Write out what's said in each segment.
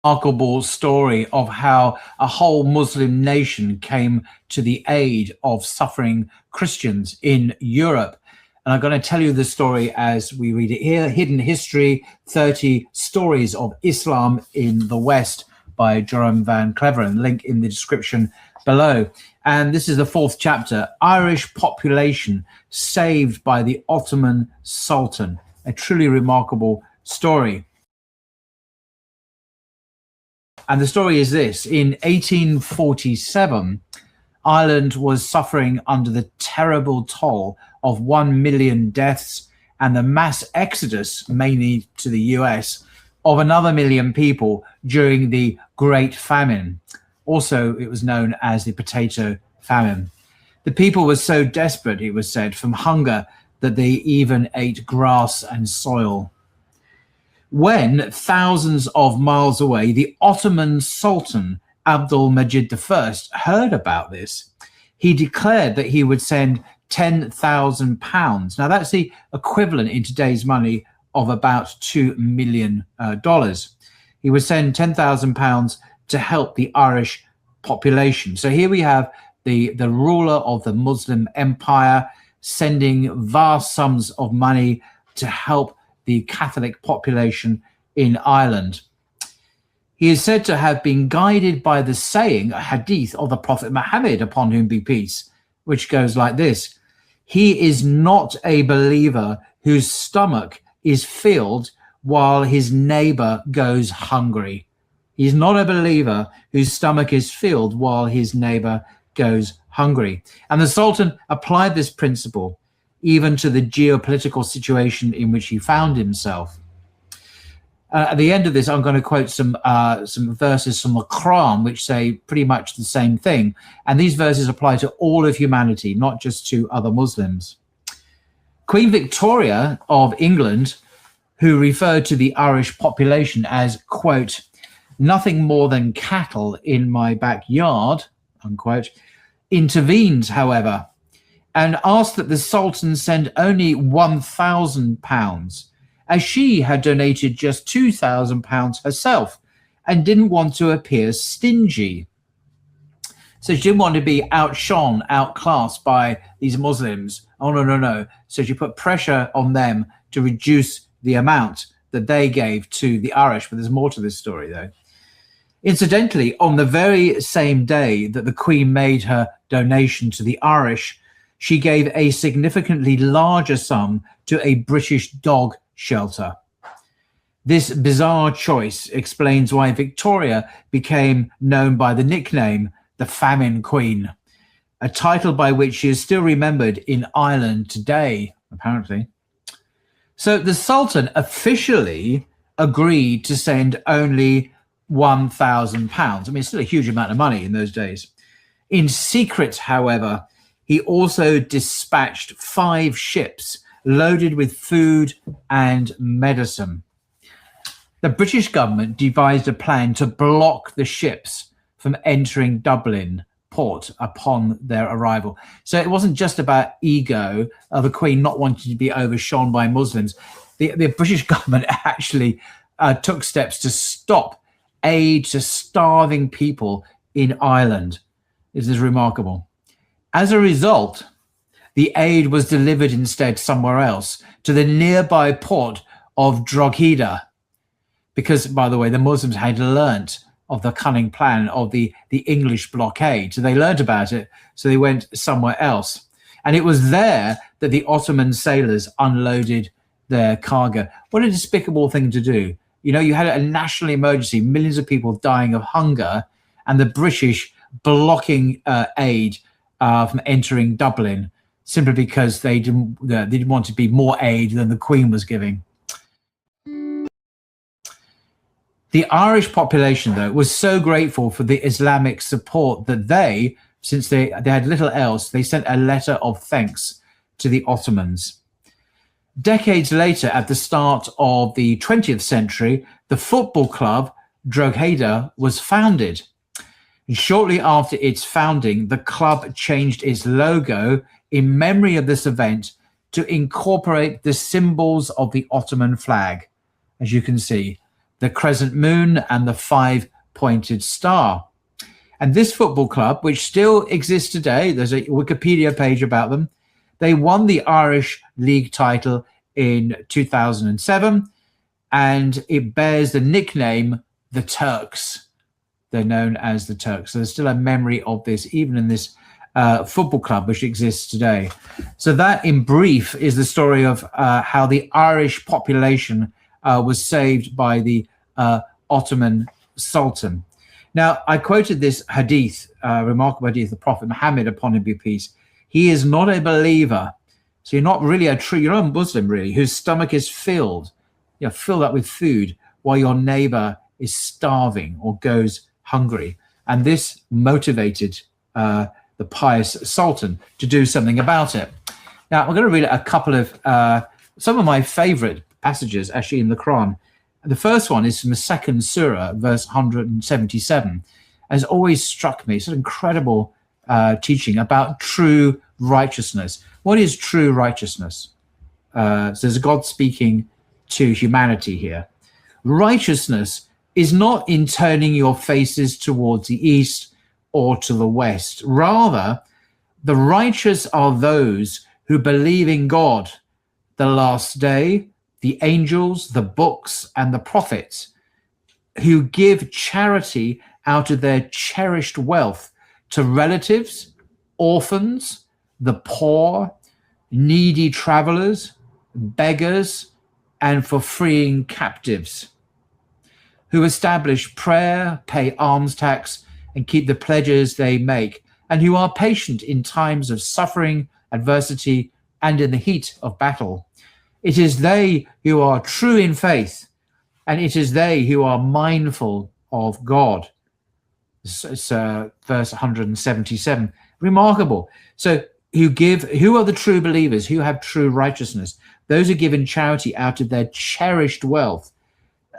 remarkable story of how a whole Muslim nation came to the aid of suffering Christians in Europe. And I'm going to tell you the story as we read it here. Hidden History, 30 Stories of Islam in the West by Jerome Van Cleveren. Link in the description below. And this is the 4th chapter, Irish Population Saved by the Ottoman Sultan. A truly remarkable story. And the story is this: in 1847, Ireland was suffering under the terrible toll of 1 million deaths and the mass exodus, mainly to the US, of another million people during the Great Famine. Also, it was known as the Potato Famine. The people were so desperate, it was said, from hunger that they even ate grass and soil. When, thousands of miles away, the Ottoman Sultan Abdul-Majid I heard about this, he declared that he would send £10,000. Now, that's the equivalent in today's money of about $2 million. He would send £10,000 to help the Irish population. So here we have the ruler of the Muslim Empire sending vast sums of money to help the Catholic population in Ireland. He is said to have been guided by the saying, a hadith of the Prophet Muhammad, upon whom be peace, which goes like this: he is not a believer whose stomach is filled while his neighbor goes hungry. He's not a believer whose stomach is filled while his neighbor goes hungry. And the Sultan applied this principle even to the geopolitical situation in which he found himself. At the end of this, I'm going to quote some verses from the Quran, which say pretty much the same thing. And these verses apply to all of humanity, not just to other Muslims. Queen Victoria of England, who referred to the Irish population as, quote, nothing more than cattle in my backyard, unquote, intervened, however, and asked that the Sultan send only £1,000, as she had donated just £2,000 herself and didn't want to appear stingy. So she didn't want to be outshone, outclassed by these Muslims. Oh, no. So she put pressure on them to reduce the amount that they gave to the Irish. But there's more to this story, though. Incidentally, on the very same day that the Queen made her donation to the Irish, she gave a significantly larger sum to a British dog shelter. This bizarre choice explains why Victoria became known by the nickname the Famine Queen, a title by which she is still remembered in Ireland today, apparently. So the Sultan officially agreed to send only £1,000. I mean, it's still a huge amount of money in those days. In secret, however, he also dispatched 5 ships loaded with food and medicine. The British government devised a plan to block the ships from entering Dublin port upon their arrival. So it wasn't just about ego of the Queen not wanting to be overshone by Muslims. The British government actually took steps to stop aid to starving people in Ireland. This is remarkable. As a result, the aid was delivered instead somewhere else, to the nearby port of Drogheda, because, by the way, the Muslims had learnt of the cunning plan of the English blockade. So they learnt about it, so they went somewhere else. And it was there that the Ottoman sailors unloaded their cargo. What a despicable thing to do. You know, you had a national emergency, millions of people dying of hunger, and the British blocking aid from entering Dublin simply because they didn't want to be more aid than the Queen was giving. The Irish population, though, was so grateful for the Islamic support that they, since they had little else, they sent a letter of thanks to the Ottomans. Decades later, at the start of the 20th century, the football club Drogheda was founded. And shortly after its founding, the club changed its logo in memory of this event to incorporate the symbols of the Ottoman flag. As you can see, the crescent moon, and the five-pointed star. And this football club, which still exists today, there's a Wikipedia page about them, they won the Irish League title in 2007, and it bears the nickname the Turks. They're known as the Turks. So there's still a memory of this, even in this football club, which exists today. So that, in brief, is the story of how the Irish population was saved by the Ottoman Sultan. Now, I quoted this hadith, remarkable hadith, the Prophet Muhammad, upon him be peace. He is not a believer. So you're not really you're not a Muslim, really, whose stomach is filled up with food while your neighbor is starving or goes hungry. And this motivated the pious Sultan to do something about it. Now, I'm going to read a couple of some of my favorite passages actually in the Quran. The first one is from the second surah, verse 177. Has always struck me. It's an incredible teaching about true righteousness. What is true righteousness? So there's God speaking to humanity here. Righteousness is not in turning your faces towards the east or to the west. Rather, the righteous are those who believe in God, the last day, the angels, the books, and the prophets, who give charity out of their cherished wealth to relatives, orphans, the poor, needy travelers, beggars, and for freeing captives, who establish prayer, pay alms tax, and keep the pledges they make, and who are patient in times of suffering, adversity, and in the heat of battle. It is they who are true in faith, and it is they who are mindful of God. It's verse 177. Remarkable. So who are the true believers, who have true righteousness? Those who give in charity out of their cherished wealth.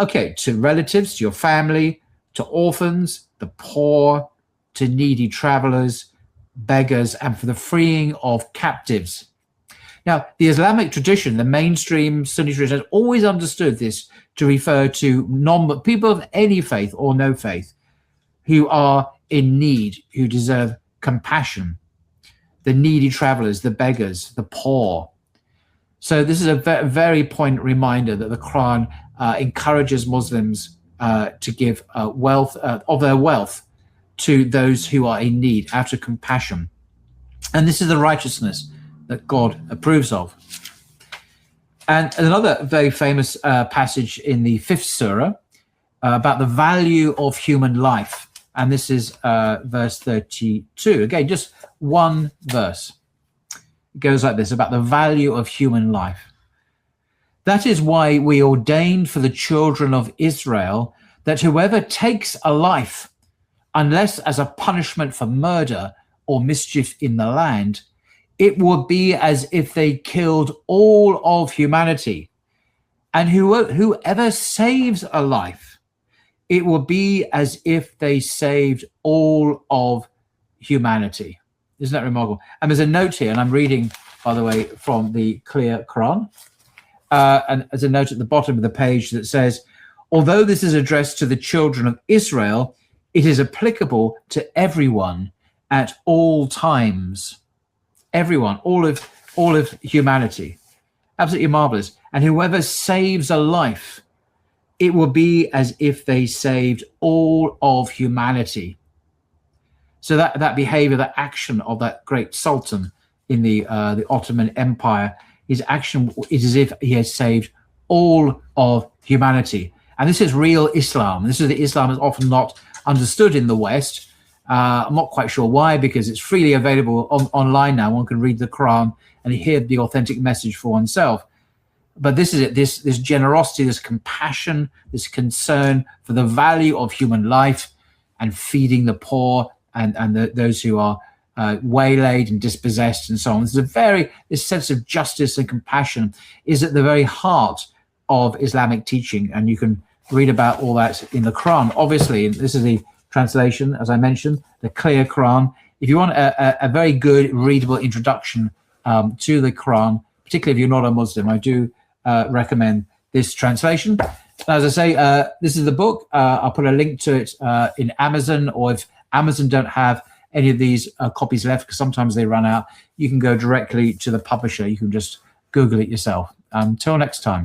Okay, to relatives, to your family, to orphans, the poor, to needy travelers, beggars, and for the freeing of captives. Now, the Islamic tradition, the mainstream Sunni tradition, has always understood this to refer to people of any faith or no faith who are in need, who deserve compassion, the needy travelers, the beggars, the poor. So this is a very poignant reminder that the Quran encourages Muslims to give wealth of their wealth to those who are in need out of compassion. And this is the righteousness that God approves of. And another very famous passage in the 5th surah about the value of human life. And this is verse 32. Again, just one verse. It goes like this, about the value of human life. That is why we ordained for the children of Israel that whoever takes a life, unless as a punishment for murder or mischief in the land, it would be as if they killed all of humanity. And whoever saves a life, it will be as if they saved all of humanity. Isn't that remarkable? And there's a note here, and I'm reading, by the way, from the Clear Quran. And there's a note at the bottom of the page that says, although this is addressed to the children of Israel, it is applicable to everyone at all times. Everyone, all of humanity. Absolutely marvelous. And whoever saves a life, it will be as if they saved all of humanity. So that behavior, that action of that great sultan in the Ottoman Empire, his action is as if he has saved all of humanity. And this is real Islam. This is the Islam that's often not understood in the West. I'm not quite sure why, because it's freely available online now. One can read the Quran and hear the authentic message for oneself. But this is it, this generosity, this compassion, this concern for the value of human life and feeding the poor and those who are waylaid and dispossessed and so on. This sense of justice and compassion is at the very heart of Islamic teaching. And you can read about all that in the Quran. Obviously, this is the translation, as I mentioned, the Clear Quran. If you want a very good readable introduction to the Quran, particularly if you're not a Muslim, I do recommend this translation. As I say, this is the book. I'll put a link to it in Amazon, or if Amazon don't have any of these copies left, because sometimes they run out, you can go directly to the publisher. You can just Google it yourself. Until next time.